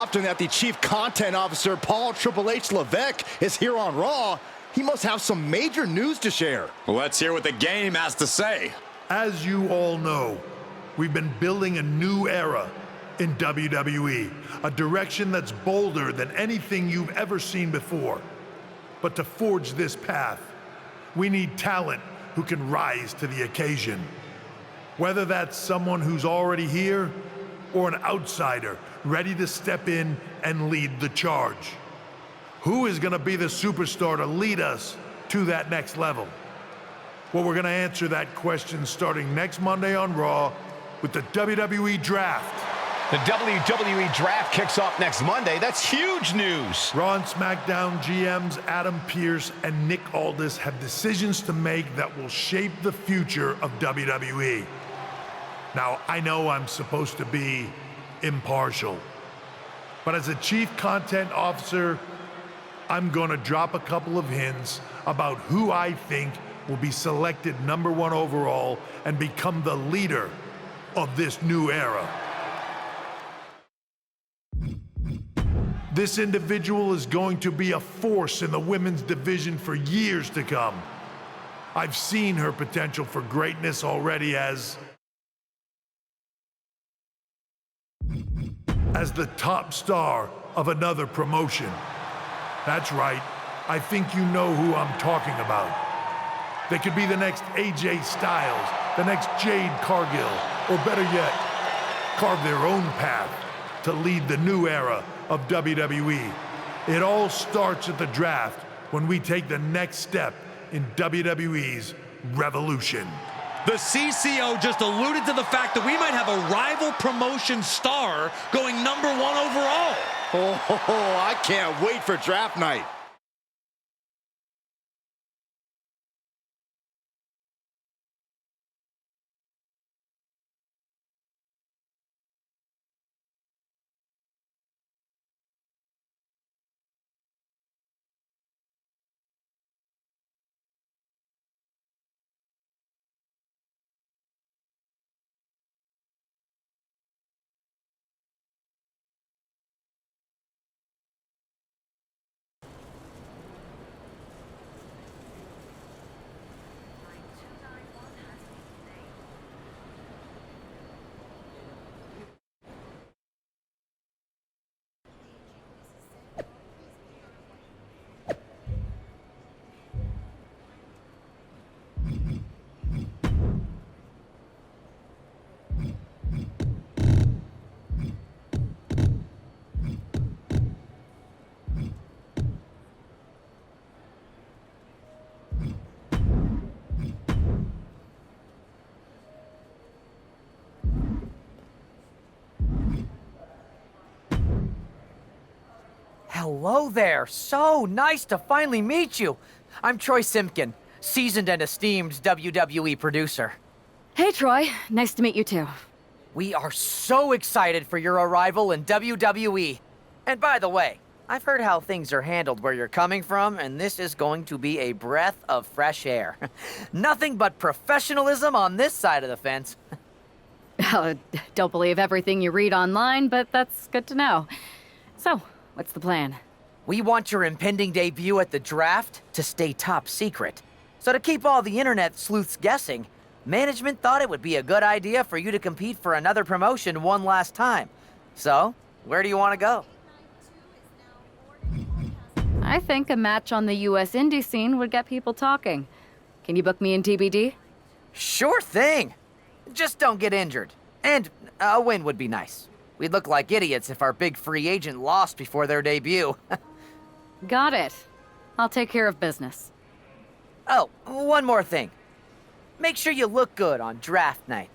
Often that the Chief Content Officer, Paul Triple H Levesque, is here on Raw, he must have some major news to share. Well, let's hear what the game has to say. As you all know, we've been building a new era in WWE, a direction that's bolder than anything you've ever seen before. But to forge this path, we need talent who can rise to the occasion. Whether that's someone who's already here or an outsider ready to step in and lead the charge. Who is going to be the superstar to lead us to that next level? Well, we're going to answer that question starting next Monday on Raw with the WWE Draft. The WWE Draft kicks off next Monday. That's huge news. Raw and SmackDown GMs Adam Pearce and Nick Aldis have decisions to make that will shape the future of WWE. Now, I know I'm supposed to be impartial, but as a Chief Content Officer, I'm going to drop a couple of hints about who I think will be selected #1 overall and become the leader of this new era. This individual is going to be a force in the women's division for years to come. I've seen her potential for greatness already as the top star of another promotion. That's right, I think you know who I'm talking about. They could be the next AJ Styles, the next Jade Cargill, or better yet, carve their own path to lead the new era of WWE. It all starts at the draft when we take the next step in WWE's revolution. The CCO just alluded to the fact that we might have a rival promotion star going #1 overall. Oh, I can't wait for draft night. Hello there. So nice to finally meet you. I'm Troy Simpkin, seasoned and esteemed WWE producer. Hey, Troy. Nice to meet you, too. We are so excited for your arrival in WWE. And by the way, I've heard how things are handled where you're coming from, and this is going to be a breath of fresh air. Nothing but professionalism on this side of the fence. Don't believe everything you read online, but that's good to know. So, what's the plan? We want your impending debut at the draft to stay top secret. So to keep all the internet sleuths guessing, management thought it would be a good idea for you to compete for another promotion one last time. So, where do you want to go? I think a match on the US indie scene would get people talking. Can you book me in TBD? Sure thing. Just don't get injured. And a win would be nice. We'd look like idiots if our big free agent lost before their debut. Got it. I'll take care of business. Oh, one more thing. Make sure you look good on draft night.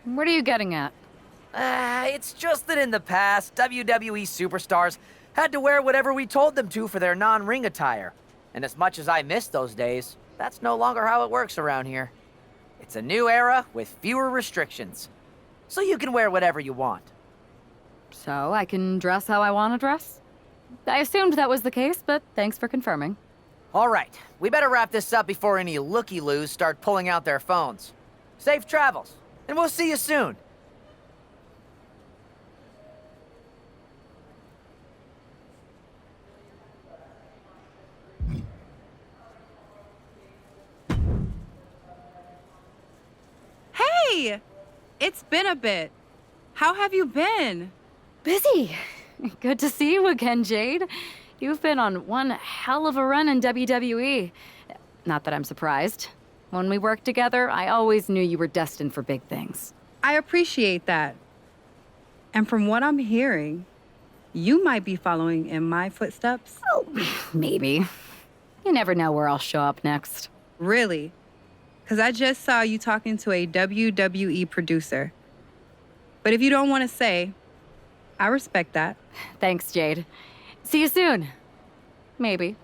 What are you getting at? It's just that in the past, WWE superstars had to wear whatever we told them to for their non-ring attire. And as much as I miss those days, that's no longer how it works around here. It's a new era with fewer restrictions. So you can wear whatever you want. So I can dress how I want to dress? I assumed that was the case, but thanks for confirming. All right, we better wrap this up before any looky-loos start pulling out their phones. Safe travels, and we'll see you soon. Hey! It's been a bit. How have you been? Busy. Good to see you again, Jade. You've been on one hell of a run in WWE. Not that I'm surprised. When we worked together, I always knew you were destined for big things. I appreciate that. And from what I'm hearing, you might be following in my footsteps. Oh, maybe. You never know where I'll show up next. Really? Because I just saw you talking to a WWE producer. But if you don't want to say, I respect that. Thanks, Jade. See you soon. Maybe.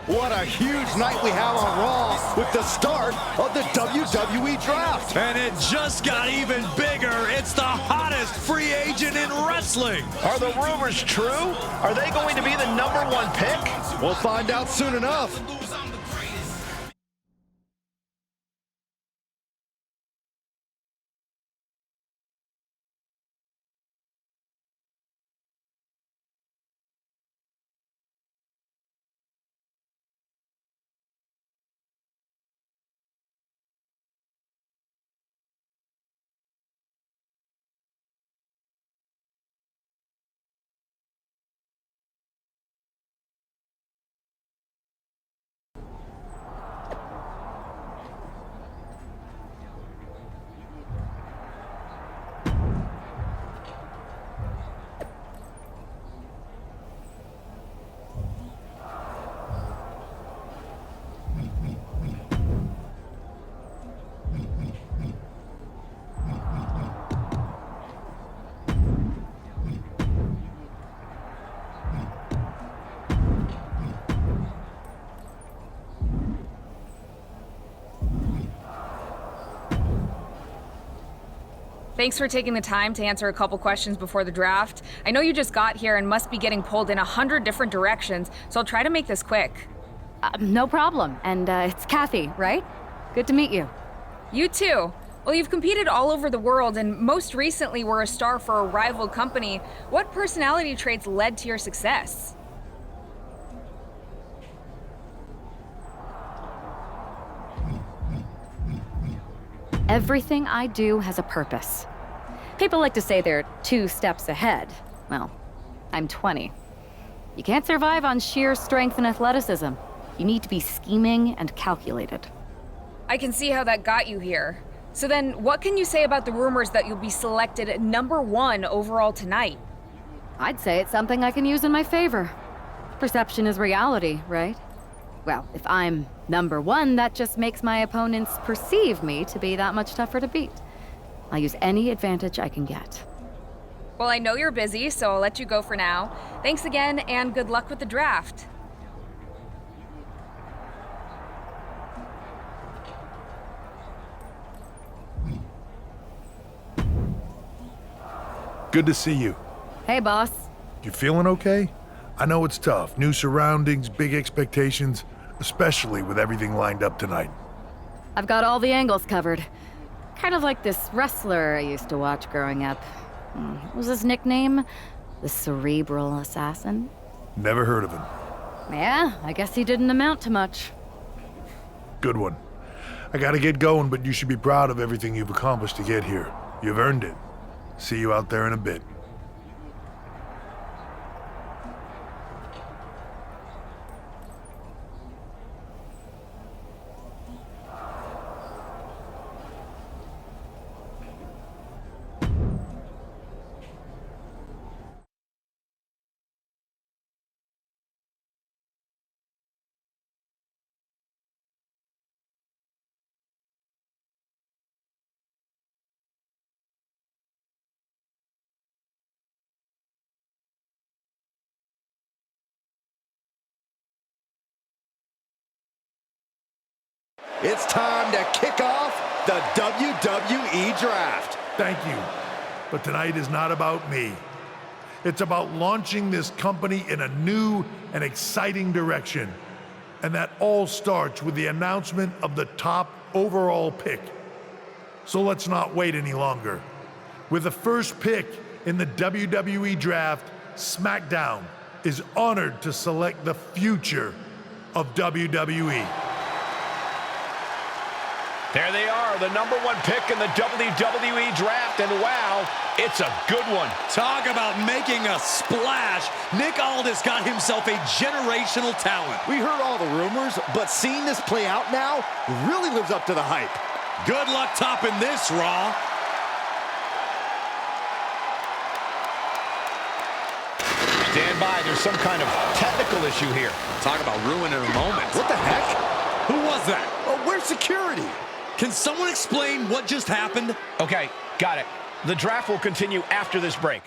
What a huge night we have on Raw with the start of the WWE Draft. And it just got even bigger. It's the hottest free agent in wrestling. Are the rumors true? Are they going to be the #1 pick? We'll find out soon enough. Thanks for taking the time to answer a couple questions before the draft. I know you just got here and must be getting pulled in 100 different directions, so I'll try to make this quick. No problem. And it's Kathy, right? Good to meet you. You too. Well, you've competed all over the world and most recently were a star for a rival company. What personality traits led to your success? Everything I do has a purpose. People like to say they're 2 steps ahead. Well, I'm 20. You can't survive on sheer strength and athleticism. You need to be scheming and calculated. I can see how that got you here. So then, what can you say about the rumors that you'll be selected #1 overall tonight? I'd say it's something I can use in my favor. Perception is reality, right? Well, if I'm #1, that just makes my opponents perceive me to be that much tougher to beat. I'll use any advantage I can get. Well, I know you're busy, so I'll let you go for now. Thanks again, and good luck with the draft. Good to see you. Hey, boss. You feeling okay? I know it's tough. New surroundings, big expectations, especially with everything lined up tonight. I've got all the angles covered. Kind of like this wrestler I used to watch growing up. What was his nickname? The Cerebral Assassin? Never heard of him. Yeah, I guess he didn't amount to much. Good one. I gotta get going, but you should be proud of everything you've accomplished to get here. You've earned it. See you out there in a bit. It's time to kick off the WWE Draft. Thank you. But tonight is not about me. It's about launching this company in a new and exciting direction. And that all starts with the announcement of the top overall pick. So let's not wait any longer. With the first pick in the WWE Draft, SmackDown is honored to select the future of WWE. There they are, the #1 pick in the WWE Draft, and wow, it's a good one. Talk about making a splash. Nick Aldis got himself a generational talent. We heard all the rumors, but seeing this play out now really lives up to the hype. Good luck topping this, Raw. Stand by, there's some kind of technical issue here. Talk about ruining a moment. What the heck? Who was that? Oh, where's security? Can someone explain what just happened? Okay, got it. The draft will continue after this break.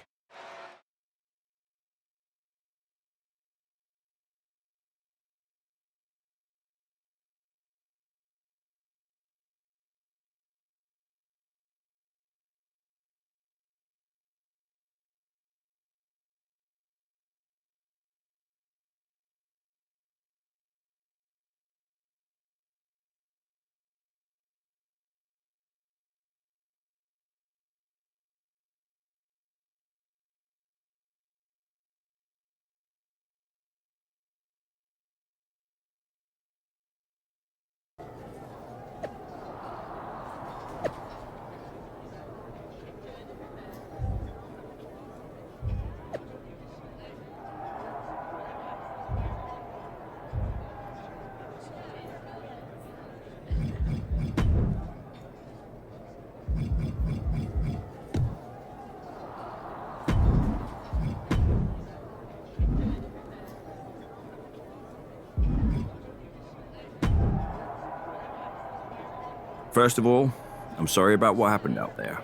First of all, I'm sorry about what happened out there.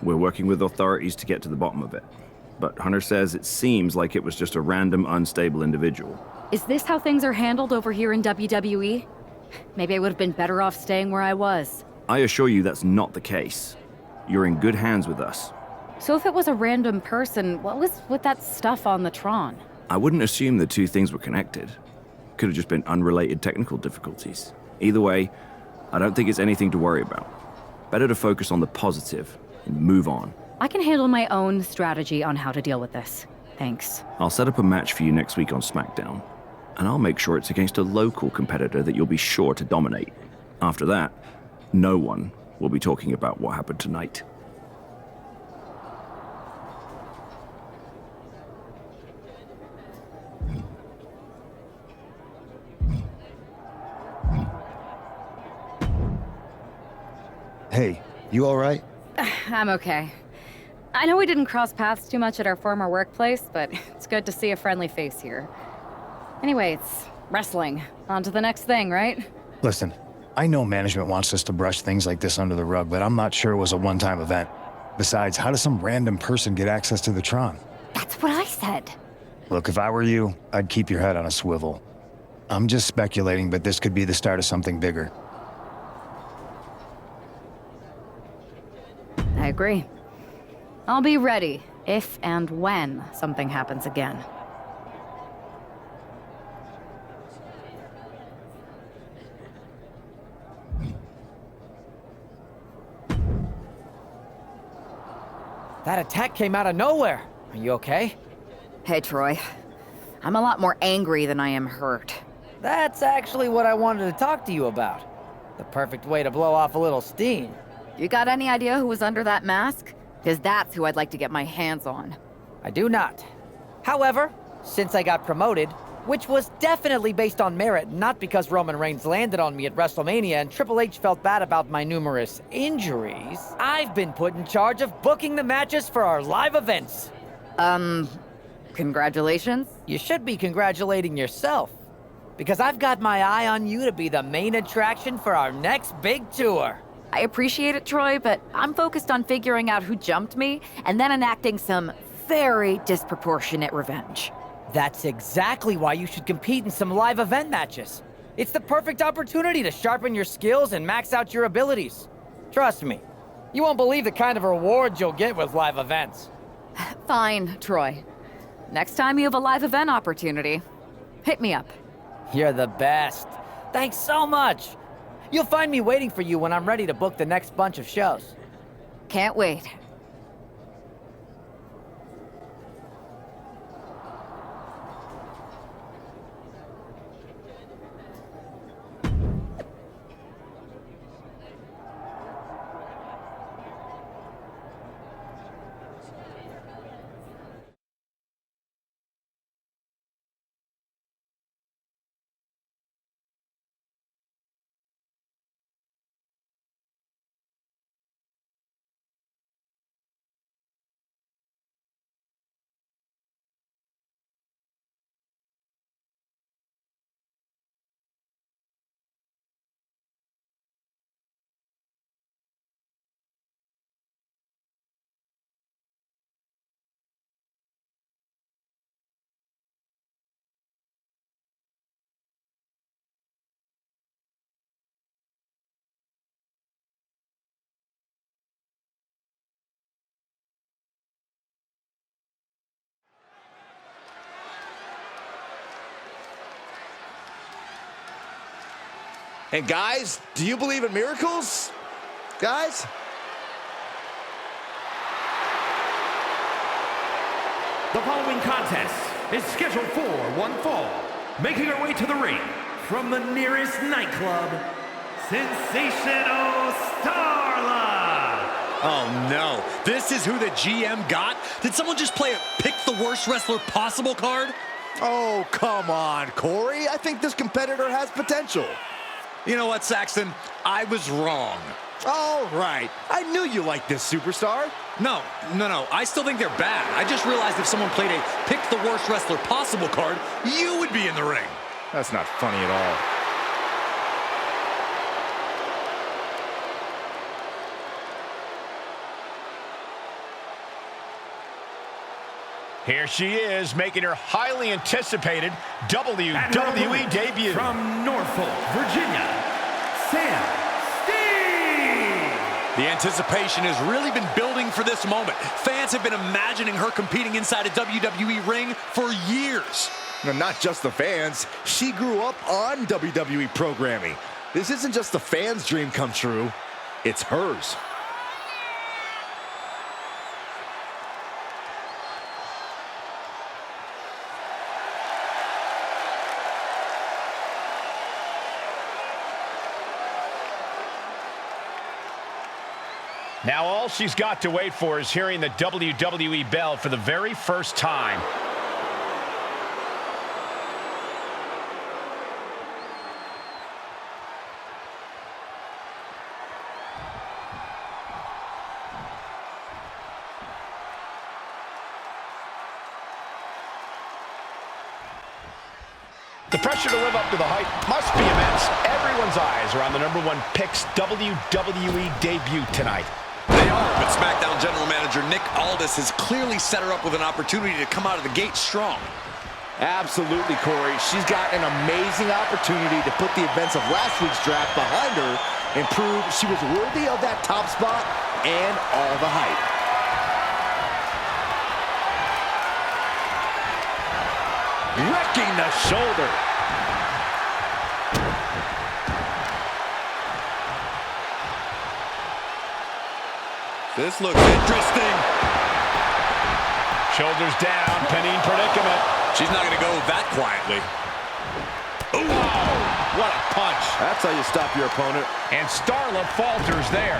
We're working with authorities to get to the bottom of it. But Hunter says it seems like it was just a random, unstable individual. Is this how things are handled over here in WWE? Maybe I would have been better off staying where I was. I assure you that's not the case. You're in good hands with us. So if it was a random person, what was with that stuff on the Tron? I wouldn't assume the two things were connected. Could have just been unrelated technical difficulties. Either way, I don't think it's anything to worry about. Better to focus on the positive and move on. I can handle my own strategy on how to deal with this. Thanks. I'll set up a match for you next week on SmackDown, and I'll make sure it's against a local competitor that you'll be sure to dominate. After that, no one will be talking about what happened tonight. Hey, you all right? I'm okay. I know we didn't cross paths too much at our former workplace, but it's good to see a friendly face here. Anyway, it's wrestling. On to the next thing, right? Listen, I know management wants us to brush things like this under the rug, but I'm not sure it was a one-time event. Besides, how does some random person get access to the Tron? That's what I said. Look, if I were you, I'd keep your head on a swivel. I'm just speculating, but this could be the start of something bigger. I agree. I'll be ready if and when something happens again. That attack came out of nowhere. Are you okay? Hey, Troy. I'm a lot more angry than I am hurt. That's actually what I wanted to talk to you about. The perfect way to blow off a little steam. You got any idea who was under that mask? Because that's who I'd like to get my hands on. I do not. However, since I got promoted, which was definitely based on merit, not because Roman Reigns landed on me at WrestleMania and Triple H felt bad about my numerous injuries, I've been put in charge of booking the matches for our live events. Congratulations? You should be congratulating yourself, because I've got my eye on you to be the main attraction for our next big tour. I appreciate it, Troy, but I'm focused on figuring out who jumped me and then enacting some very disproportionate revenge. That's exactly why you should compete in some live event matches. It's the perfect opportunity to sharpen your skills and max out your abilities. Trust me, you won't believe the kind of rewards you'll get with live events. Fine, Troy. Next time you have a live event opportunity, hit me up. You're the best. Thanks so much. You'll find me waiting for you when I'm ready to book the next bunch of shows. Can't wait. And guys, do you believe in miracles? Guys? The following contest is scheduled for one fall. Making her way to the ring from the nearest nightclub, Sensational Starla. Oh no, this is who the GM got? Did someone just play a pick the worst wrestler possible card? Oh, come on, Corey. I think this competitor has potential. You know what, Saxton? I was wrong. All right. I knew you liked this superstar. No. I still think they're bad. I just realized if someone played a pick the worst wrestler possible card, you would be in the ring. That's not funny at all. Here she is, making her highly anticipated WWE debut. From Norfolk, Virginia, Sam Steen. The anticipation has really been building for this moment. Fans have been imagining her competing inside a WWE ring for years. No, not just the fans. She grew up on WWE programming. This isn't just the fans' dream come true. It's hers. Now all she's got to wait for is hearing the WWE bell for the very first time. The pressure to live up to the hype must be immense. Everyone's eyes are on the #1 pick's WWE debut tonight. They are, but SmackDown General Manager Nick Aldis has clearly set her up with an opportunity to come out of the gate strong. Absolutely, Corey. She's got an amazing opportunity to put the events of last week's draft behind her and prove she was worthy of that top spot and all the hype. Wrecking the shoulder. This looks interesting. Shoulders down, pinning predicament. She's not going to go that quietly. Ooh, what a punch. That's how you stop your opponent. And Starla falters there.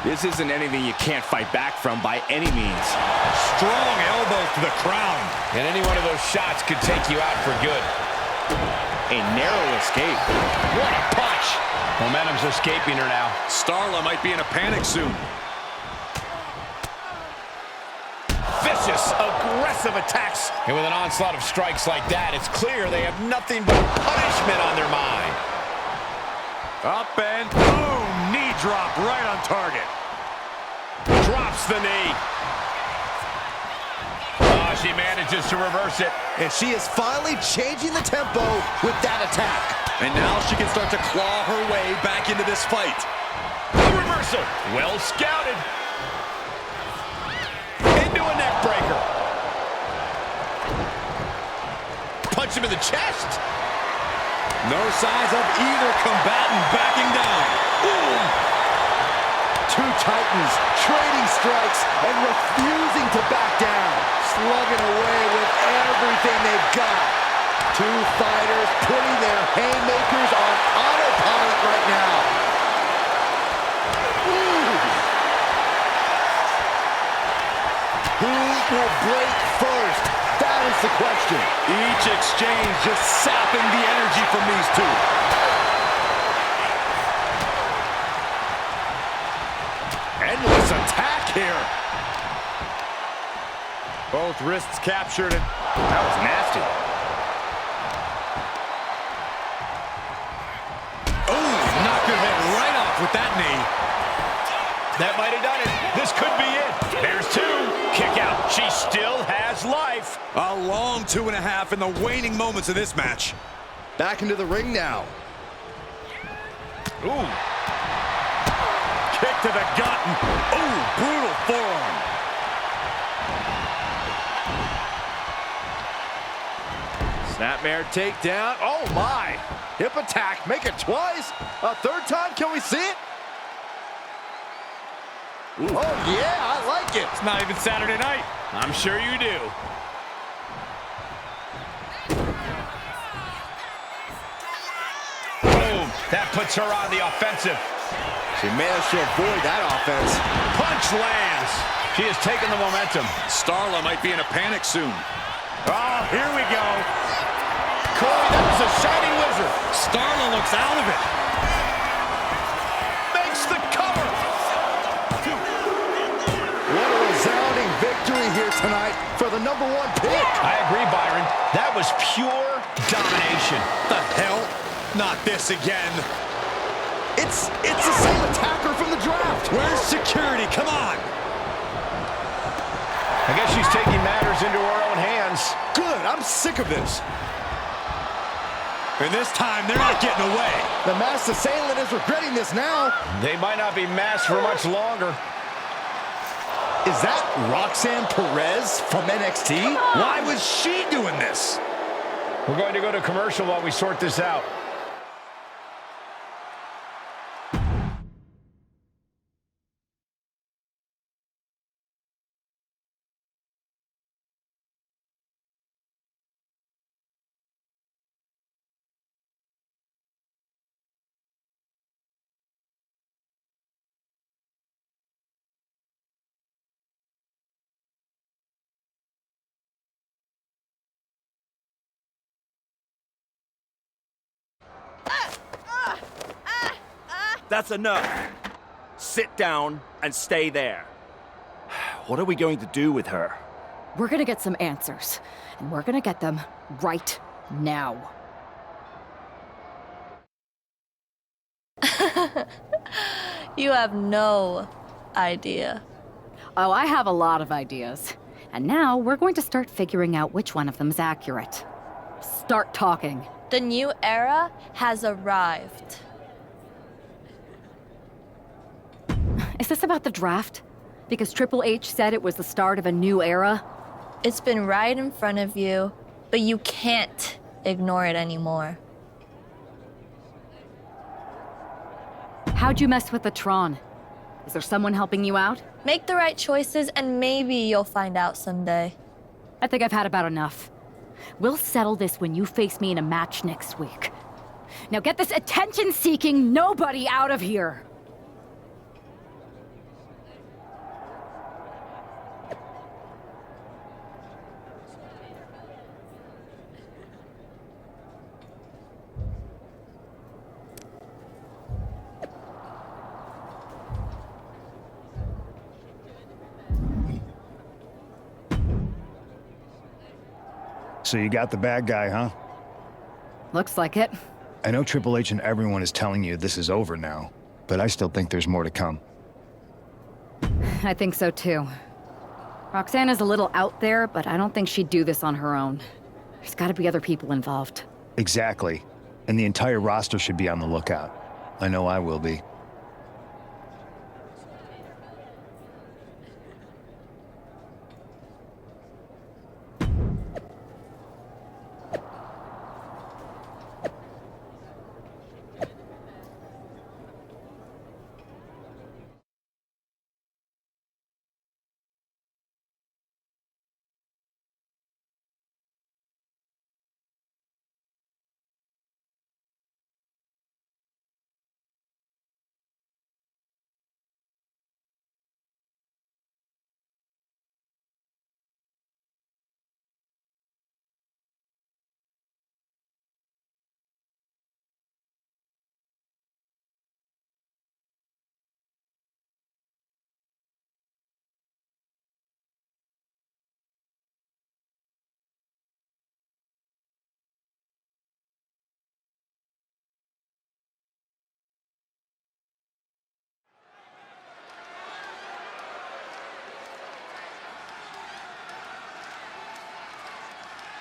This isn't anything you can't fight back from by any means. Strong elbow to the crown. And any one of those shots could take you out for good. A narrow escape. What a punch. Momentum's escaping her now. Starla might be in a panic soon. Vicious, aggressive attacks. And with an onslaught of strikes like that, it's clear they have nothing but punishment on their mind. Up and boom! Knee drop right on target. Drops the knee. Oh, she manages to reverse it. And she is finally changing the tempo with that attack. And now she can start to claw her way back into this fight. A reversal. Well scouted. Into a neck breaker. Punch him in the chest. No signs of either combatant backing down. Boom. Two titans trading strikes and refusing to back down. Slugging away with everything they've got. Two fighters putting their haymakers on autopilot right now. Ooh. Who will break first? That is the question. Each exchange just sapping the energy from these two. Endless attack here. Both wrists captured, and that was nasty. Oh, knocked her head right off with that knee. That might have done it. This could be it. There's two. Kick out. She still has life. A long 2.5 in the waning moments of this match. Back into the ring now. Ooh. Kick to the gut. Ooh, brutal forearm. Snapmare takedown. Oh, my. Hip attack. Make it twice. A third time. Can we see it? Ooh. Oh, yeah. I like it. It's not even Saturday night. I'm sure you do. Boom. That puts her on the offensive. She managed to avoid that offense. Punch lands. She has taken the momentum. Starla might be in a panic soon. Oh, here we go. Corey, that was a shining wizard. Starla looks out of it. Makes the cover. What a resounding victory here tonight for the #1 pick. I agree, Byron. That was pure domination. The hell? Not this again. It's the same attacker from the draft. Where's security? Come on. I guess she's taking matters into her own hands. Good, I'm sick of this. And this time, they're not getting away. The masked assailant is regretting this now. They might not be masked for much longer. Is that Roxanne Perez from NXT? Why was she doing this? We're going to go to commercial while we sort this out. That's enough. Sit down and stay there. What are we going to do with her? We're gonna get some answers, and we're gonna get them right now. You have no idea. Oh, I have a lot of ideas. And now we're going to start figuring out which one of them is accurate. Start talking. The new era has arrived. Is this about the draft? Because Triple H said it was the start of a new era? It's been right in front of you, but you can't ignore it anymore. How'd you mess with the Tron? Is there someone helping you out? Make the right choices and maybe you'll find out someday. I think I've had about enough. We'll settle this when you face me in a match next week. Now get this attention-seeking nobody out of here! So you got the bad guy, huh? Looks like it. I know Triple H and everyone is telling you this is over now, but I still think there's more to come. I think so too. Roxanne is a little out there, but I don't think she'd do this on her own. There's gotta be other people involved. Exactly. And the entire roster should be on the lookout. I know I will be.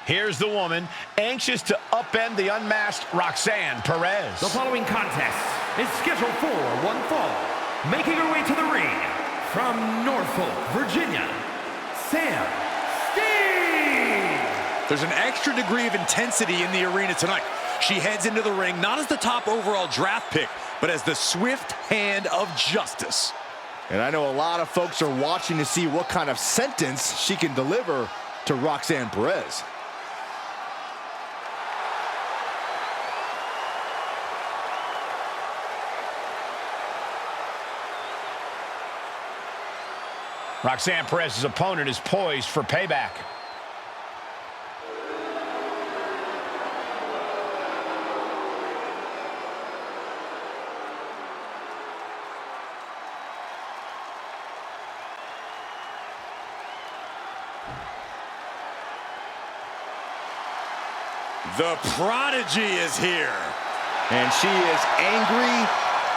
Here's the woman, anxious to upend the unmasked Roxanne Perez. The following contest is scheduled for one fall. Making her way to the ring from Norfolk, Virginia, Sam Steen. There's an extra degree of intensity in the arena tonight. She heads into the ring not as the top overall draft pick, but as the swift hand of justice. And I know a lot of folks are watching to see what kind of sentence she can deliver to Roxanne Perez. Roxanne Perez's opponent is poised for payback. The prodigy is here. And she is angry,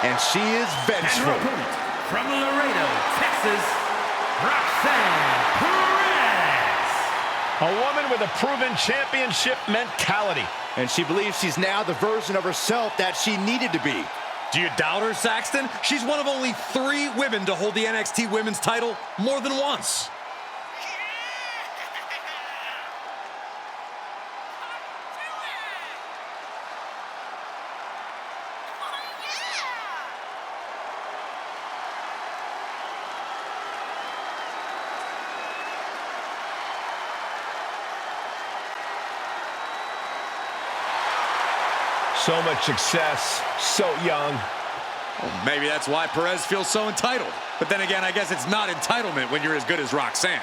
and she is vengeful. And her opponent from Laredo, Texas, Roxanne Perez. A woman with a proven championship mentality. And she believes she's now the version of herself that she needed to be. Do you doubt her, Saxton? She's one of only 3 women to hold the NXT Women's title more than once. So much success, so young. Well, maybe that's why Perez feels so entitled. But then again, I guess it's not entitlement when you're as good as Roxanne.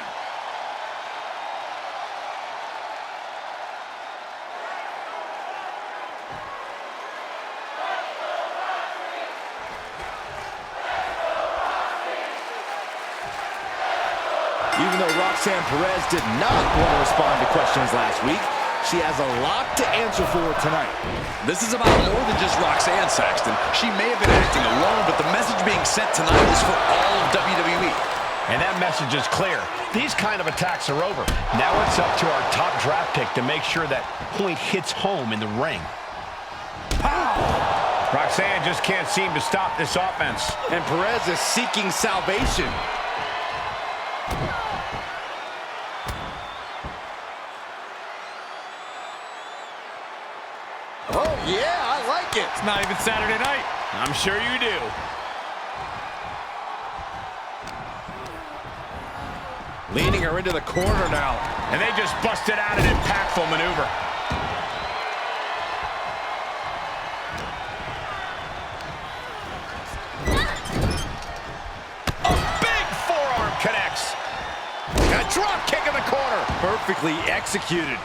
Even though Roxanne Perez did not want to respond to questions last week, she has a lot to answer for tonight. This is about more than just Roxanne, Saxton. She may have been acting alone, but the message being sent tonight is for all of WWE. And that message is clear. These kind of attacks are over. Now it's up to our top draft pick to make sure that point hits home in the ring. Pow! Roxanne just can't seem to stop this offense. And Perez is seeking salvation. Oh, yeah, I like it. It's not even Saturday night. I'm sure you do. Leading her into the corner now. And they just busted out an impactful maneuver. A big forearm connects. A drop kick in the corner. Perfectly executed.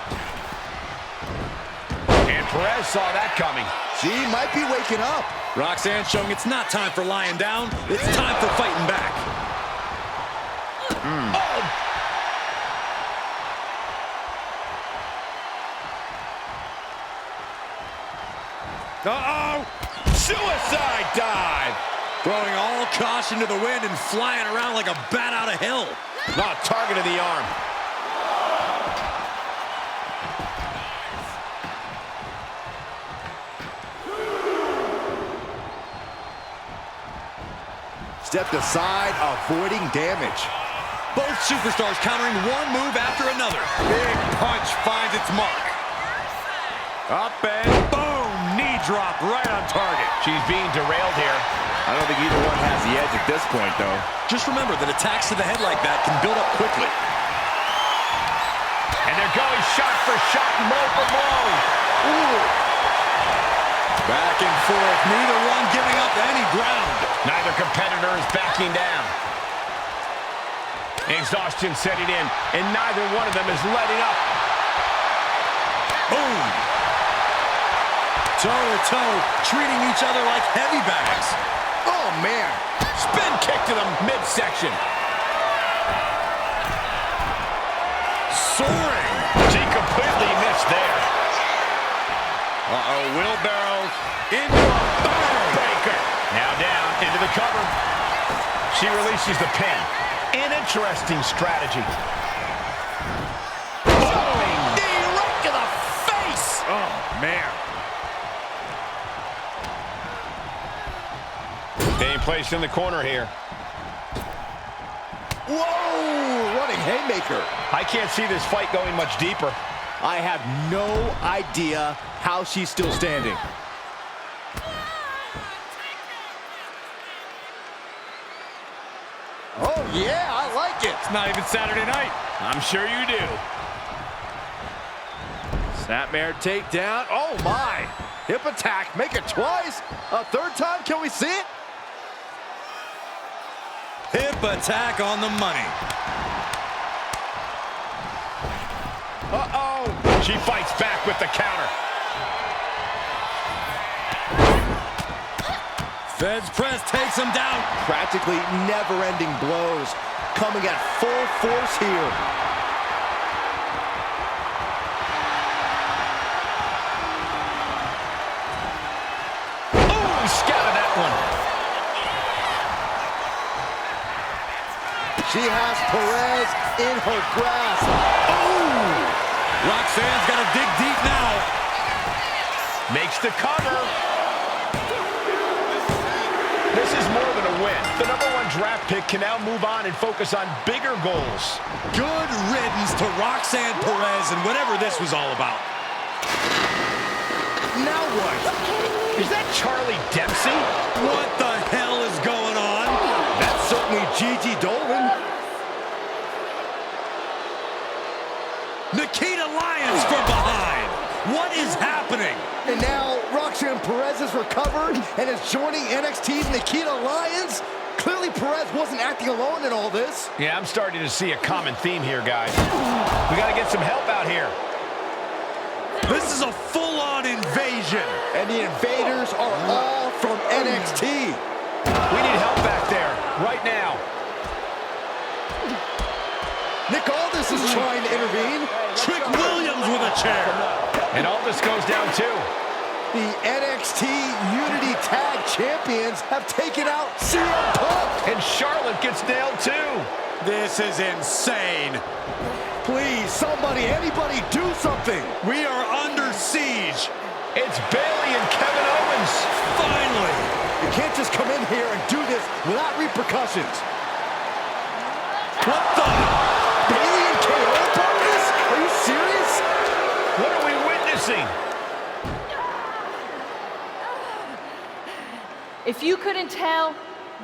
And Perez saw that coming. She might be waking up. Roxanne showing it's not time for lying down. It's time for fighting back. Oh! Uh-oh! Suicide dive! Throwing all caution to the wind and flying around like a bat out of hell. Not targeted the arm. Stepped aside, avoiding damage. Both superstars countering one move after another. Big punch finds its mark. Up and boom! Knee drop right on target. She's being derailed here. I don't think either one has the edge at this point, though. Just remember that attacks to the head like that can build up quickly. And they're going shot for shot, blow for blow. Ooh. Back and forth, neither one giving up any ground. Neither competitor is backing down. Exhaustion setting in, and neither one of them is letting up. Boom! Toe-to-toe, treating each other like heavy bags. Oh, man. Spin kick to the midsection. Soaring. She completely missed there. Uh-oh, wheelbarrow into a Baker. Now down into the cover. She releases the pin. An interesting strategy. knee right to the face. Oh, man. Being placed in the corner here. Whoa! Running haymaker. I can't see this fight going much deeper. I have no idea how she's still standing. Oh, yeah, I like it. It's not even Saturday night. I'm sure you do. Snapmare takedown. Oh, my. Hip attack. Make it twice. A third time. Can we see it? Hip attack on the money. Uh-oh. She fights back with the counter. Feds press takes him down. Practically never-ending blows coming at full force here. Oh, scouted that one. She has Perez in her grasp. Oh! Roxanne's got to dig deep now. Makes the cover. This is more than a win. The #1 draft pick can now move on and focus on bigger goals. Good riddance to Roxanne Perez and whatever this was all about. Now what? Is that Charlie Dempsey? What the hell is going on? That's certainly Gigi Dolan. Nikita Lyons from behind. What is happening? And now Roxanne Perez has recovered and is joining NXT's Nikita Lyons. Clearly Perez wasn't acting alone in all this. Yeah, I'm starting to see a common theme here, guys. We got to get some help out here. This is a full-on invasion. And the invaders are all from NXT. We need help back there, right now. Nick Aldis is trying to intervene. Trick Williams with a chair. And Aldis goes down too. The NXT Unity Tag Champions have taken out CM Punk. And Charlotte gets nailed too. This is insane. Please, somebody, anybody, do something. We are under siege. It's Bayley and Kevin Owens. Finally. You can't just come in here and do this without repercussions. What the? Bayley and KO are part of this? Are you serious? What are we witnessing? If you couldn't tell,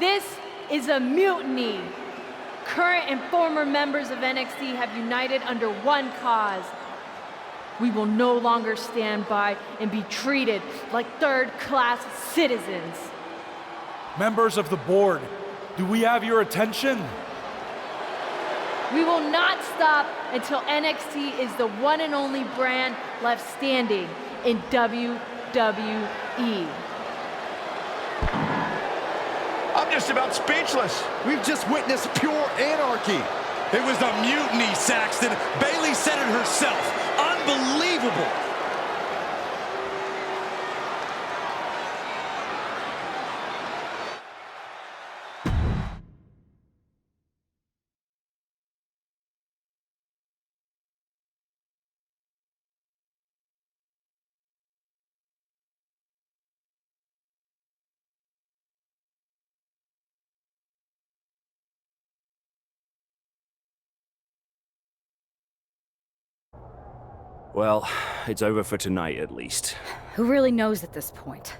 this is a mutiny. Current and former members of NXT have united under one cause. We will no longer stand by and be treated like third-class citizens. Members of the board, do we have your attention? We will not stop until NXT is the one and only brand left standing in WWE. I'm just about speechless. We've just witnessed pure anarchy. It was a mutiny, Saxton. Bayley said it herself. Unbelievable. Well, it's over for tonight at least. Who really knows at this point?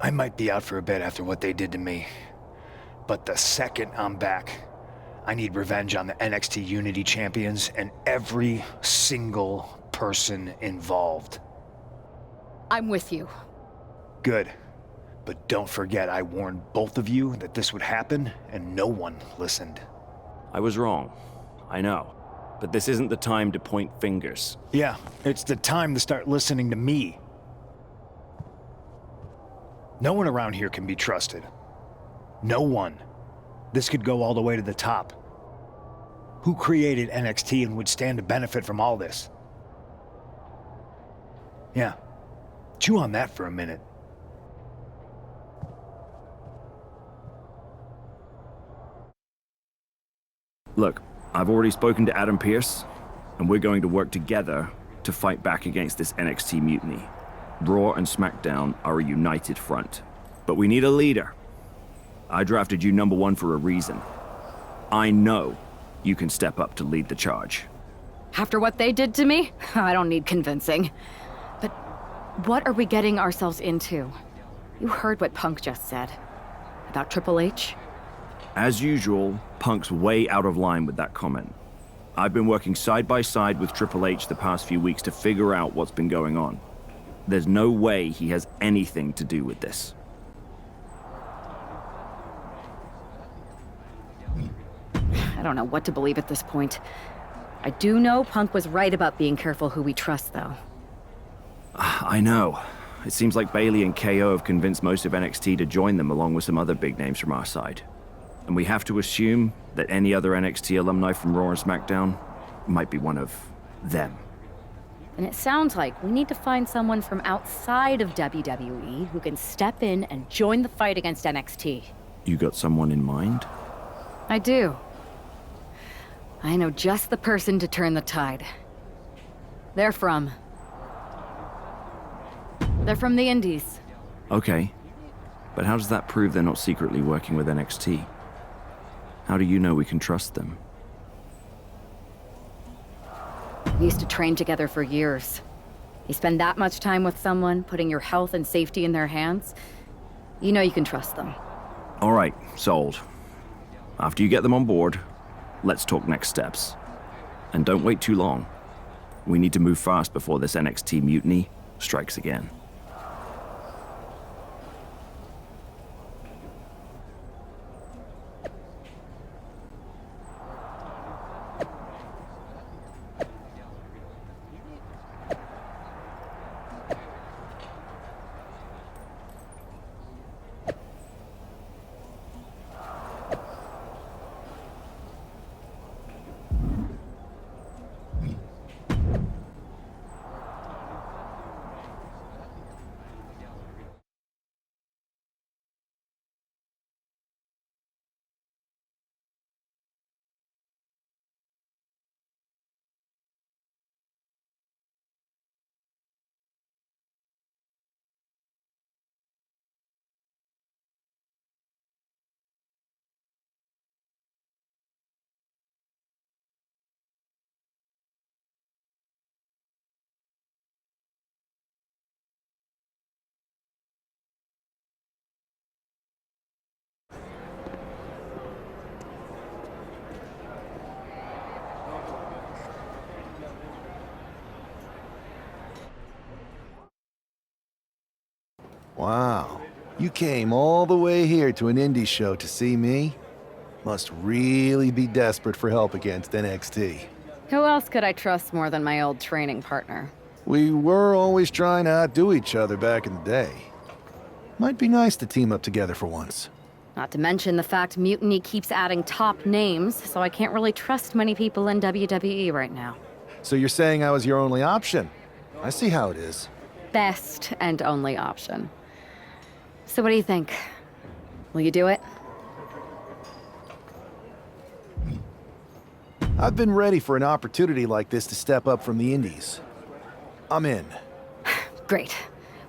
I might be out for a bit after what they did to me. But the second I'm back, I need revenge on the NXT Unity Champions and every single person involved. I'm with you. Good. But don't forget I warned both of you that this would happen, and no one listened. I was wrong. I know. But this isn't the time to point fingers. Yeah, it's the time to start listening to me. No one around here can be trusted. No one. This could go all the way to the top. Who created NXT and would stand to benefit from all this? Yeah. Chew on that for a minute. Look, I've already spoken to Adam Pearce, and we're going to work together to fight back against this NXT mutiny. Raw and SmackDown are a united front. But we need a leader. I drafted you #1 for a reason. I know you can step up to lead the charge. After what they did to me, I don't need convincing. But what are we getting ourselves into? You heard what Punk just said. About Triple H? As usual, Punk's way out of line with that comment. I've been working side by side with Triple H the past few weeks to figure out what's been going on. There's no way he has anything to do with this. I don't know what to believe at this point. I do know Punk was right about being careful who we trust, though. I know. It seems like Bayley and KO have convinced most of NXT to join them along with some other big names from our side. And we have to assume that any other NXT alumni from Raw and SmackDown might be one of them. And it sounds like we need to find someone from outside of WWE who can step in and join the fight against NXT. You got someone in mind? I do. I know just the person to turn the tide. They're from the Indies. Okay. But how does that prove they're not secretly working with NXT? How do you know we can trust them? We used to train together for years. You spend that much time with someone, putting your health and safety in their hands, you know you can trust them. All right, sold. After you get them on board, let's talk next steps. And don't wait too long. We need to move fast before this NXT mutiny strikes again. Wow. You came all the way here to an indie show to see me? Must really be desperate for help against NXT. Who else could I trust more than my old training partner? We were always trying to outdo each other back in the day. Might be nice to team up together for once. Not to mention the fact Mutiny keeps adding top names, so I can't really trust many people in WWE right now. So you're saying I was your only option? I see how it is. Best and only option. So what do you think? Will you do it? I've been ready for an opportunity like this to step up from the indies. I'm in. Great.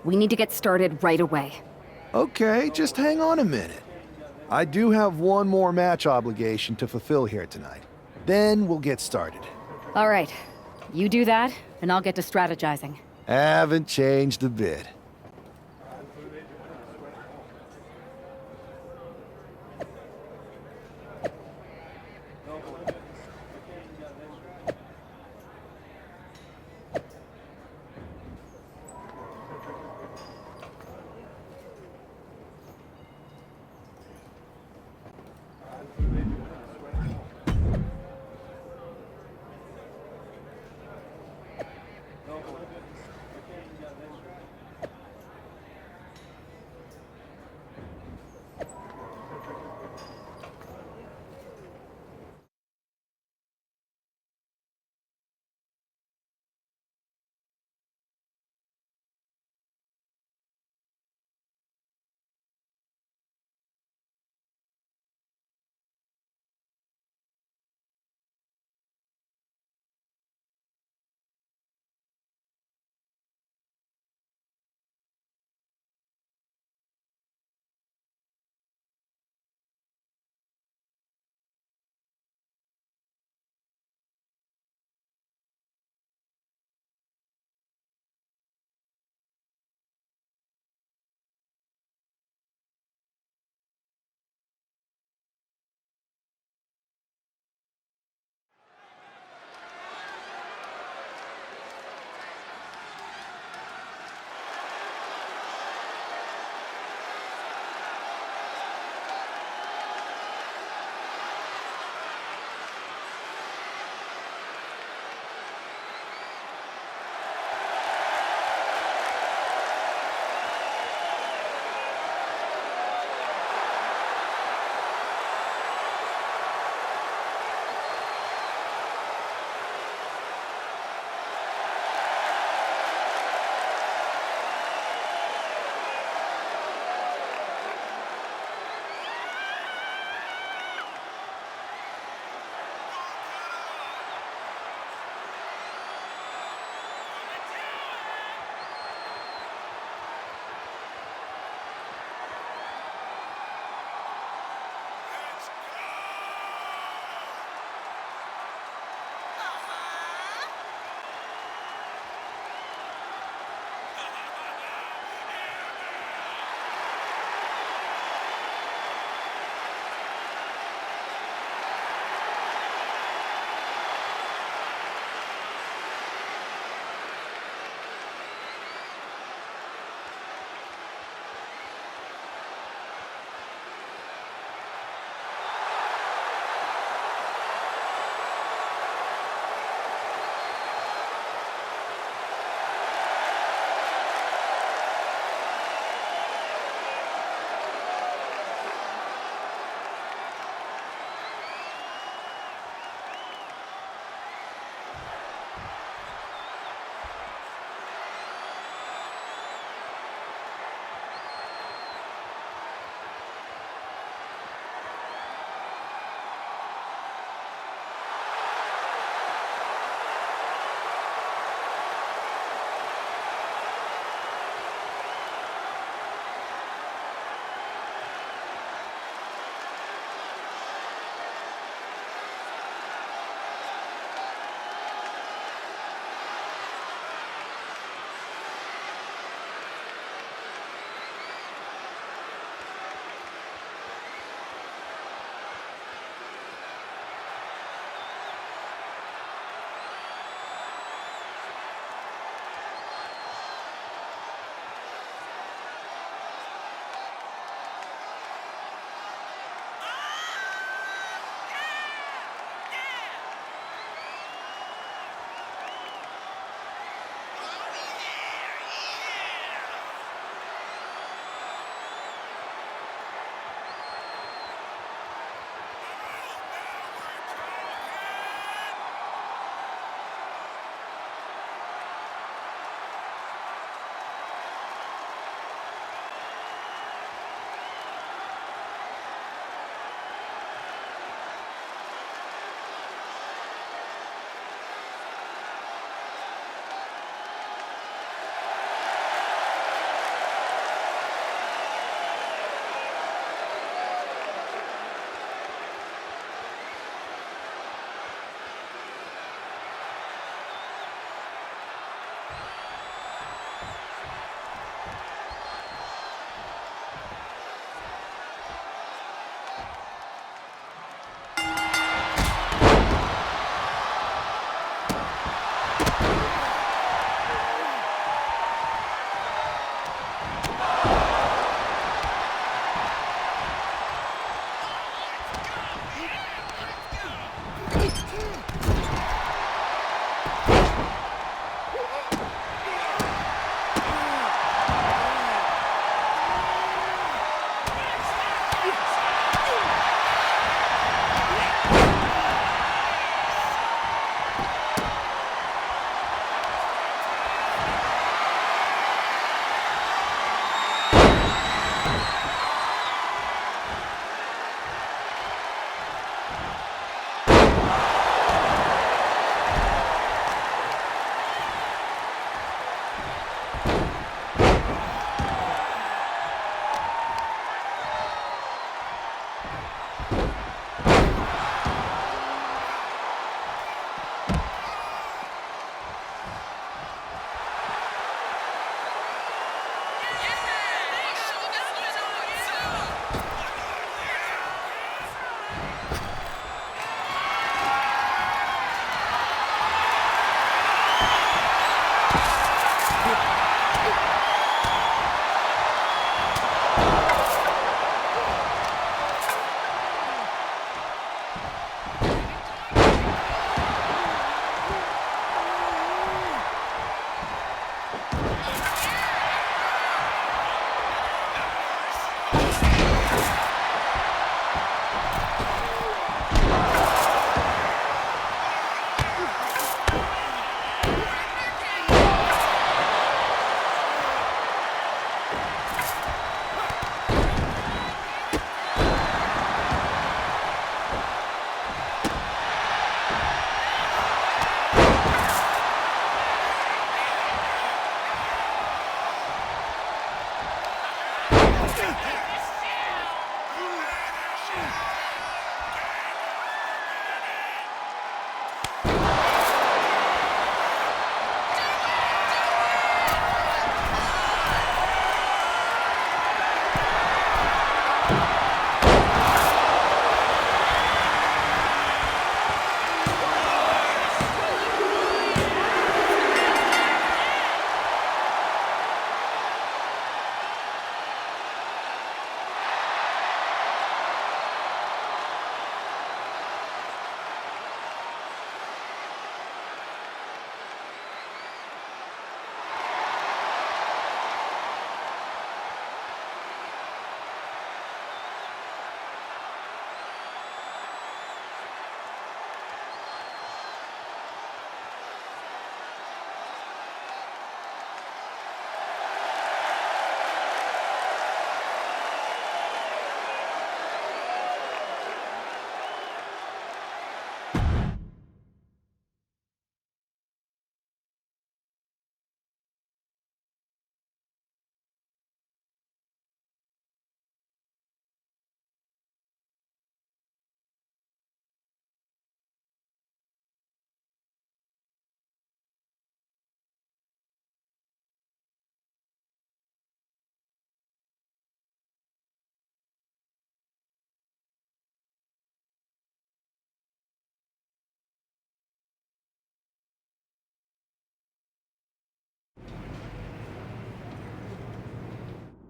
We need to get started right away. Okay, just hang on a minute. I do have one more match obligation to fulfill here tonight. Then we'll get started. All right. You do that, and I'll get to strategizing. Haven't changed a bit.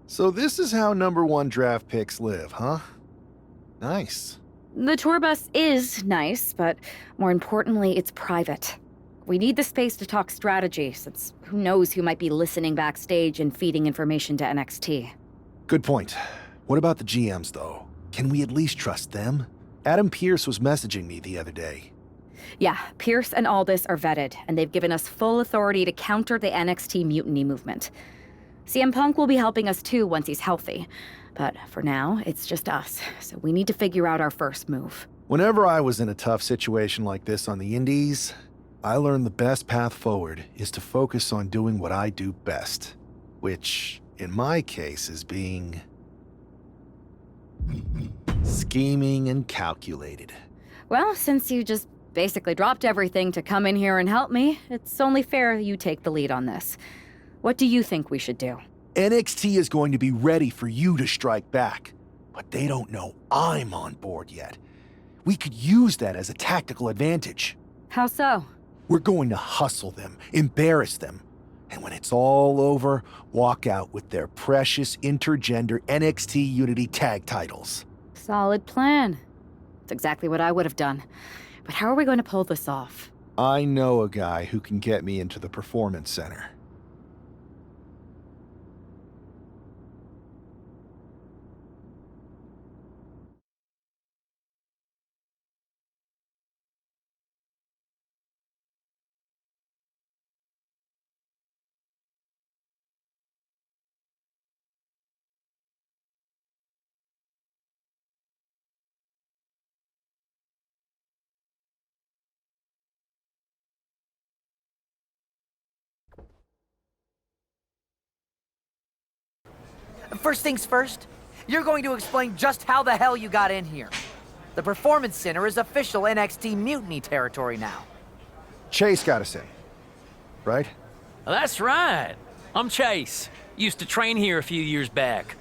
So this is how #1 draft picks live, huh? Nice. The tour bus is nice, but more importantly, it's private. We need the space to talk strategy, since who knows who might be listening backstage and feeding information to NXT. Good point. What about the GMs, though? Can we at least trust them? Adam Pearce was messaging me the other day. Yeah, Pierce and Aldis are vetted, and they've given us full authority to counter the NXT mutiny movement. CM Punk will be helping us too once he's healthy. But for now, it's just us, so we need to figure out our first move. Whenever I was in a tough situation like this on the Indies, I learned the best path forward is to focus on doing what I do best. Which, in my case, is being scheming and calculated. Well, since you just basically dropped everything to come in here and help me, it's only fair you take the lead on this. What do you think we should do? NXT is going to be ready for you to strike back, but they don't know I'm on board yet. We could use that as a tactical advantage. How so? We're going to hustle them, embarrass them, and when it's all over, walk out with their precious intergender NXT Unity tag titles. Solid plan. It's exactly what I would have done. But how are we going to pull this off? I know a guy who can get me into the Performance Center. First things first, you're going to explain just how the hell you got in here. The Performance Center is official NXT Mutiny territory now. Chase got us in, right? That's right. I'm Chase. Used to train here a few years back.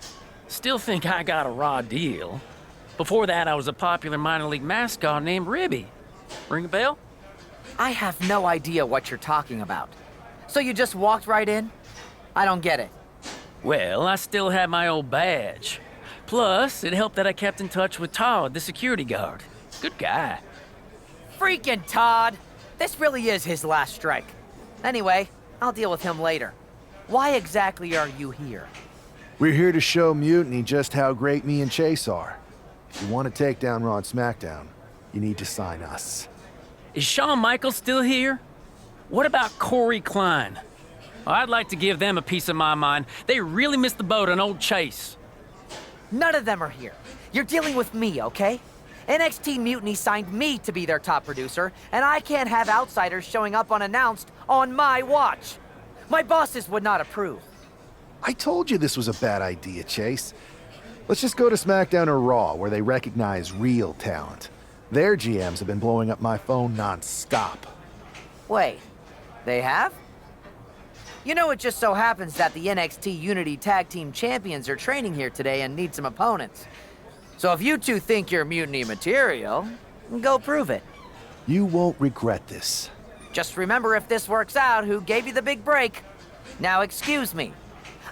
Still think I got a raw deal. Before that, I was a popular minor league mascot named Ribby. Ring a bell? I have no idea what you're talking about. So you just walked right in? I don't get it. Well, I still had my old badge. Plus, it helped that I kept in touch with Todd, the security guard. Good guy. Freaking Todd! This really is his last strike. Anyway, I'll deal with him later. Why exactly are you here? We're here to show Mutiny just how great me and Chase are. If you want to take down Raw and SmackDown, you need to sign us. Is Shawn Michaels still here? What about Corey Klein? I'd like to give them a piece of my mind. They really missed the boat on old Chase. None of them are here. You're dealing with me, okay? NXT Mutiny signed me to be their top producer, and I can't have outsiders showing up unannounced on my watch. My bosses would not approve. I told you this was a bad idea, Chase. Let's just go to SmackDown or Raw, where they recognize real talent. Their GMs have been blowing up my phone non-stop. Wait, they have? You know, it just so happens that the NXT Unity Tag Team Champions are training here today and need some opponents. So if you two think you're Mutiny material, go prove it. You won't regret this. Just remember, if this works out, who gave you the big break. Now excuse me.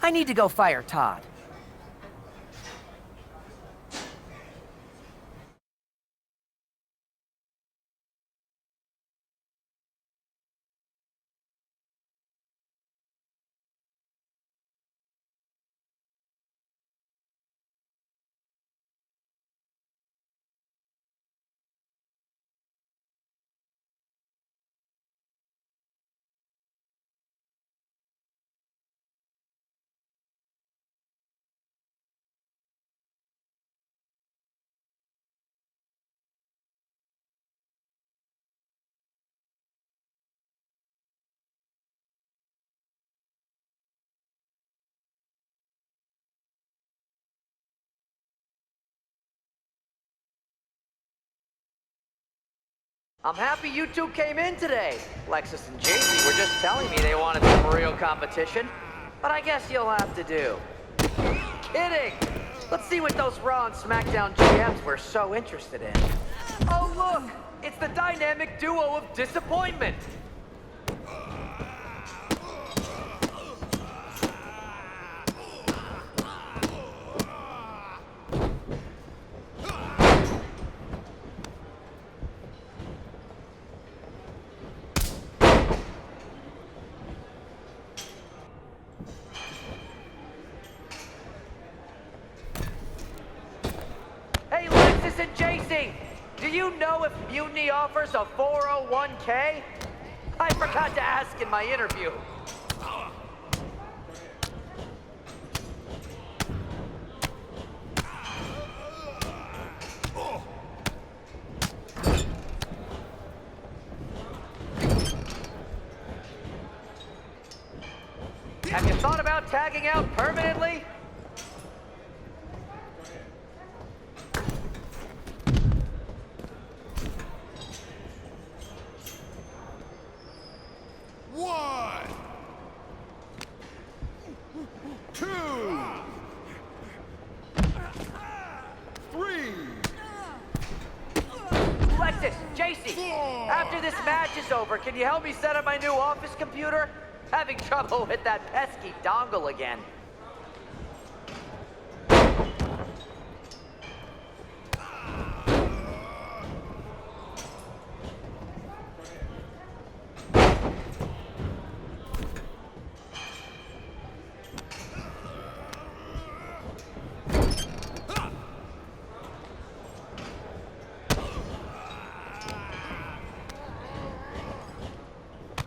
I need to go fire Todd. I'm happy you two came in today. Lexus and JC were just telling me they wanted some real competition, but I guess you'll have to do. Kidding! Let's see what those Raw and SmackDown GMs were so interested in. Oh look! It's the dynamic duo of disappointment! Hey, Lexus and JC! Do you know if Mutiny offers a 401k? I forgot to ask in my interview. Have you thought about tagging out permanently? One, two, three. Lexus, JC, after this match is over, can you help me set up my new office computer? Having trouble with that pesky dongle again.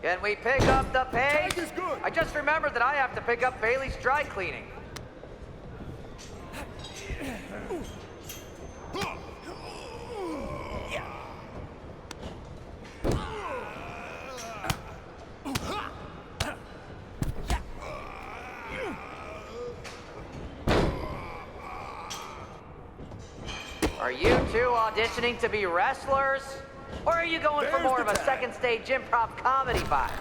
Can we pick up the pace? I just remembered that I have to pick up Bailey's dry cleaning. Are you two auditioning to be wrestlers? Or are you going for more of a second stage improv comedy vibe?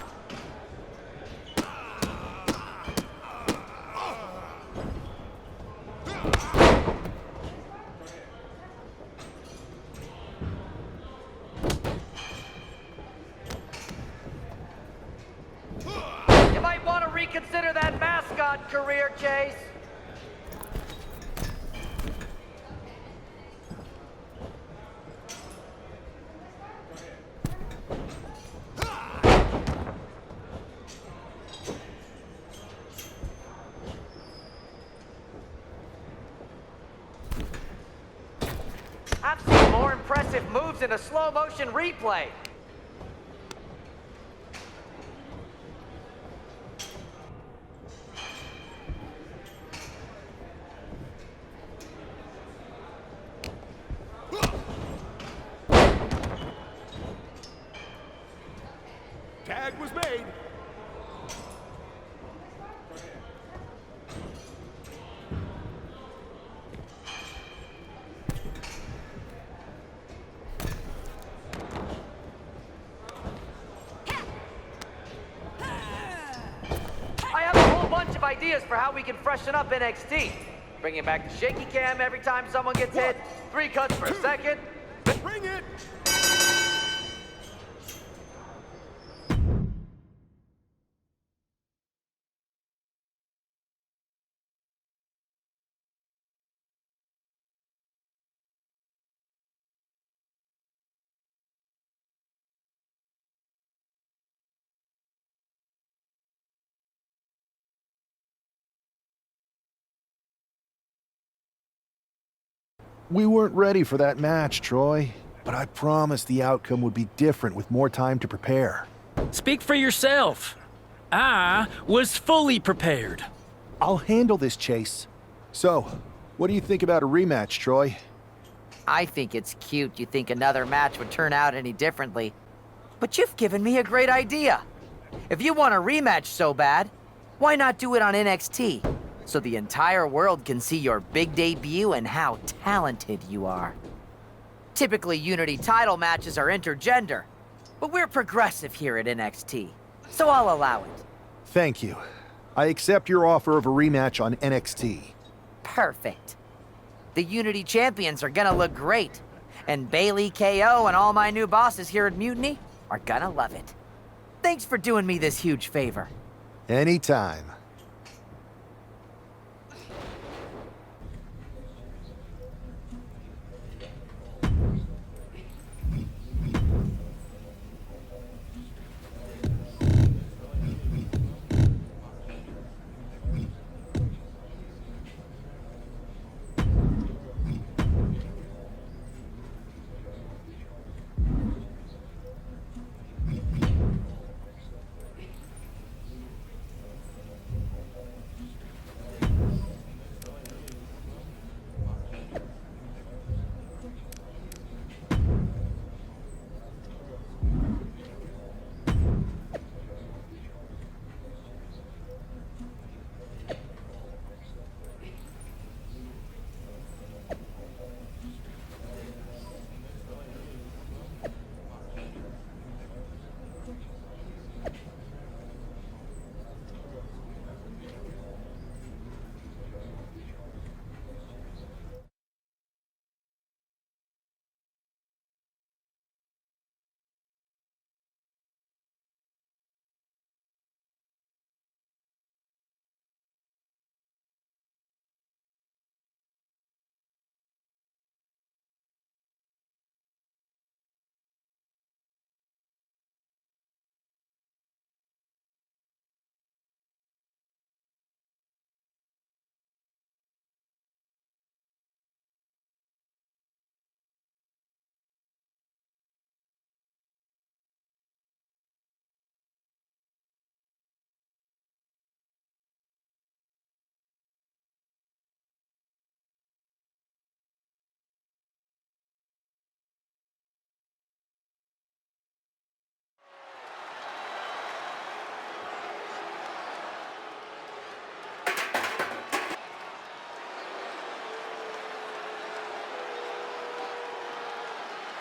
You might want to reconsider that mascot career, Chase. I've seen more impressive moves in a slow motion replay. ideas for how we can freshen up NXT. Bringing back the shaky cam every time someone gets hit. 3 cuts per second. Bring it! We weren't ready for that match, Troy, but I promised the outcome would be different with more time to prepare. Speak for yourself. I was fully prepared. I'll handle this, Chase. So, what do you think about a rematch, Troy? I think it's cute you think another match would turn out any differently. But you've given me a great idea. If you want a rematch so bad, why not do it on NXT? So the entire world can see your big debut and how talented you are. Typically, Unity title matches are intergender, but we're progressive here at NXT, so I'll allow it. Thank you. I accept your offer of a rematch on NXT. Perfect. The Unity champions are gonna look great, and Bailey, KO, and all my new bosses here at Mutiny are gonna love it. Thanks for doing me this huge favor. Anytime.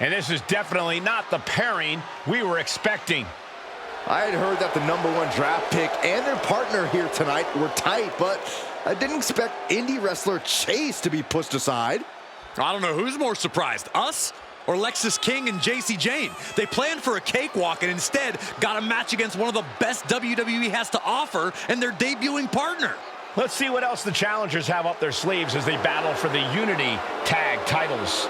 And this is definitely not the pairing we were expecting. I had heard that the #1 draft pick and their partner here tonight were tight, but I didn't expect indie wrestler Chase to be pushed aside. I don't know who's more surprised, us or Lexis King and JC Jane. They planned for a cakewalk and instead got a match against one of the best WWE has to offer and their debuting partner. Let's see what else the challengers have up their sleeves as they battle for the Unity Tag titles.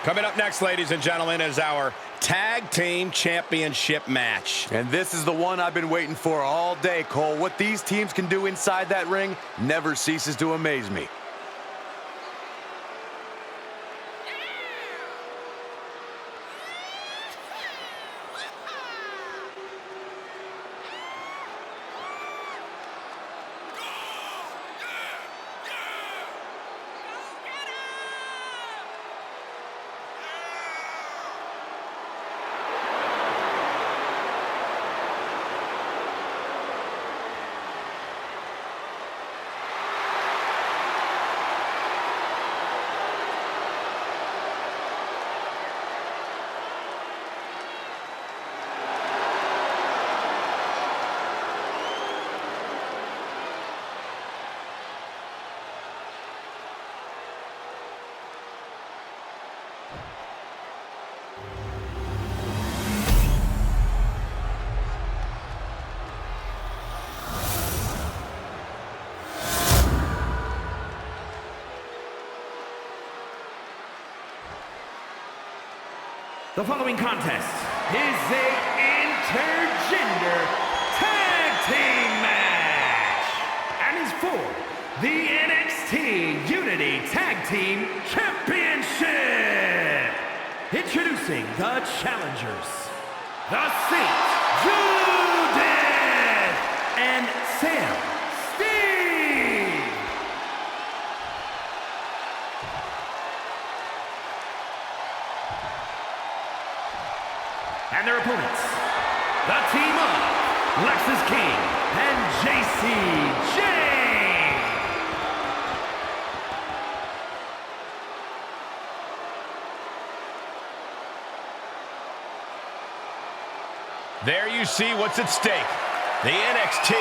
Coming up next, ladies and gentlemen, is our Tag Team Championship match. And this is the one I've been waiting for all day, Cole. What these teams can do inside that ring never ceases to amaze me. The following contest is a intergender tag team match and is for the NXT Unity Tag Team Championship. Introducing the challengers, the Saint Julious and Sam Steve. And their opponents, the team of Lexis King and JC Jane. There you see what's at stake. The NXT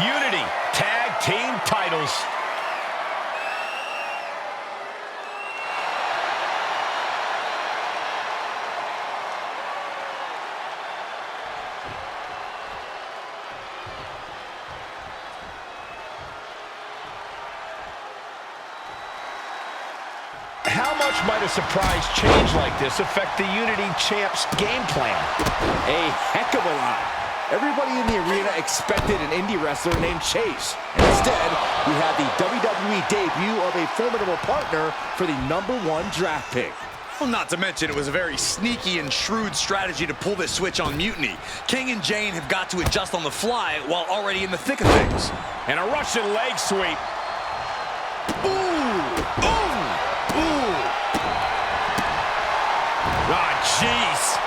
Unity Tag Team titles. How much might a surprise change like this affect the Unity Champ's game plan? A heck of a lot. Everybody in the arena expected an indie wrestler named Chase. And instead, we had the WWE debut of a formidable partner for the #1 draft pick. Well, not to mention, it was a very sneaky and shrewd strategy to pull this switch on Mutiny. King and Jane have got to adjust on the fly while already in the thick of things. And a Russian leg sweep. Ooh! Ooh! Ooh! Ah, jeez.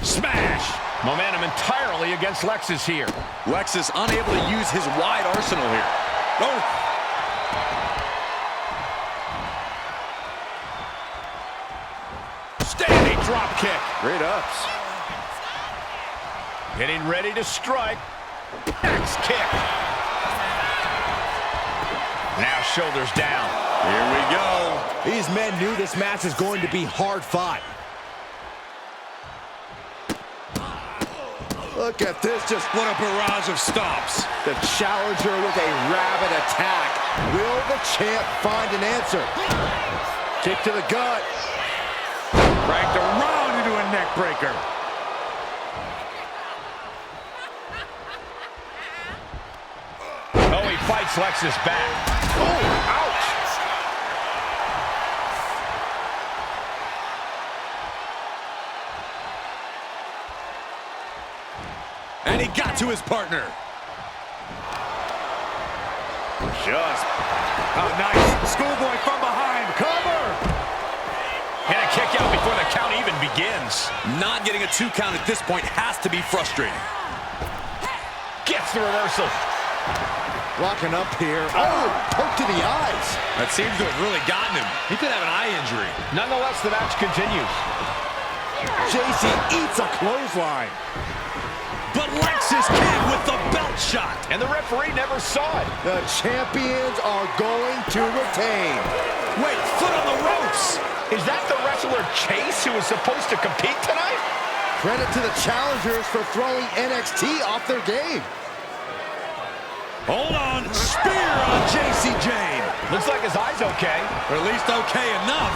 Smash! Momentum entirely against Lexis here. Lexis unable to use his wide arsenal here. Oh! Standing drop kick. Great ups. Getting ready to strike. Axe kick. Now shoulders down. Here we go. These men knew this match is going to be hard fought. Look at this, just what a barrage of stomps. The challenger with a rabid attack. Will the champ find an answer? Kick to the gut. Cranked around into a neck breaker. Oh, he fights Lexis back. Oh, ouch. And he got to his partner. Just. Oh, nice. Schoolboy from behind. Cover. And a kick out before the count even begins. Not getting a 2 count at this point has to be frustrating. Gets the reversal. Locking up here. Oh, poke to the eyes. That seems to have really gotten him. He could have an eye injury. Nonetheless, the match continues. JC eats a clothesline. But Lexis King with the belt shot. And the referee never saw it. The champions are going to retain. Wait, foot on the ropes. Is that the wrestler Chase who was supposed to compete tonight? Credit to the challengers for throwing NXT off their game. Hold on. Spear on JC Jane. Looks like his eye's okay. Or at least okay enough.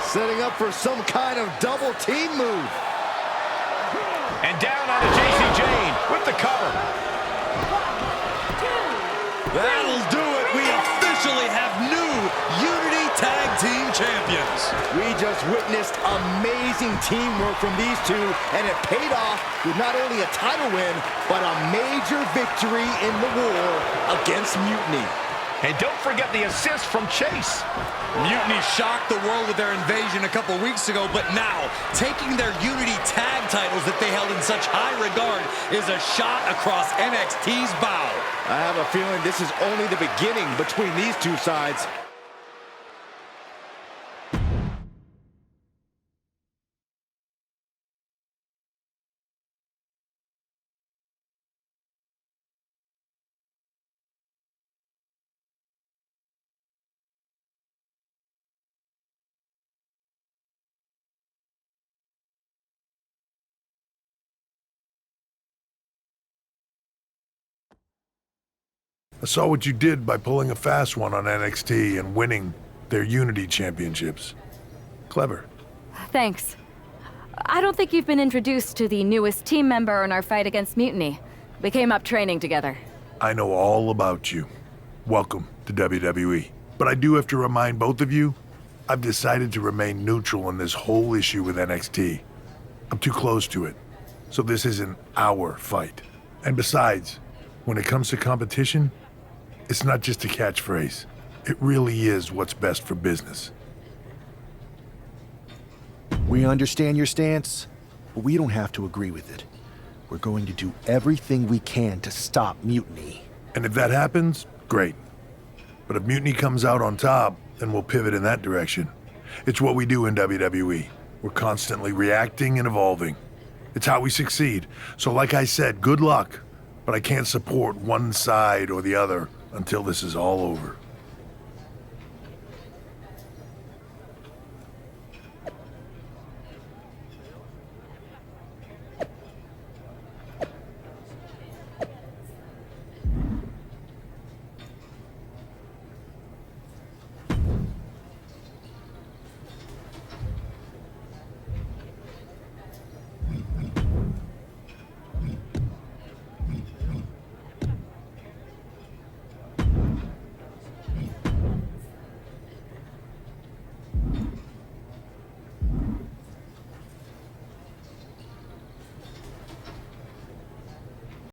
Setting up for some kind of double team move. And down on the JC Jane with the cover. That'll do it. We officially have new Unity Tag Team Champions. We just witnessed amazing teamwork from these two, and it paid off with not only a title win, but a major victory in the war against Mutiny. And don't forget the assist from Chase. Mutiny shocked the world with their invasion a couple weeks ago, but now, taking their Unity tag titles that they held in such high regard is a shot across NXT's bow. I have a feeling this is only the beginning between these two sides. I saw what you did by pulling a fast one on NXT and winning their Unity championships. Clever. Thanks. I don't think you've been introduced to the newest team member in our fight against Mutiny. We came up training together. I know all about you. Welcome to WWE. But I do have to remind both of you, I've decided to remain neutral in this whole issue with NXT. I'm too close to it, so this isn't our fight. And besides, when it comes to competition, it's not just a catchphrase. It really is what's best for business. We understand your stance, but we don't have to agree with it. We're going to do everything we can to stop Mutiny. And if that happens, great. But if Mutiny comes out on top, then we'll pivot in that direction. It's what we do in WWE. We're constantly reacting and evolving. It's how we succeed. So like I said, good luck. But I can't support one side or the other until this is all over.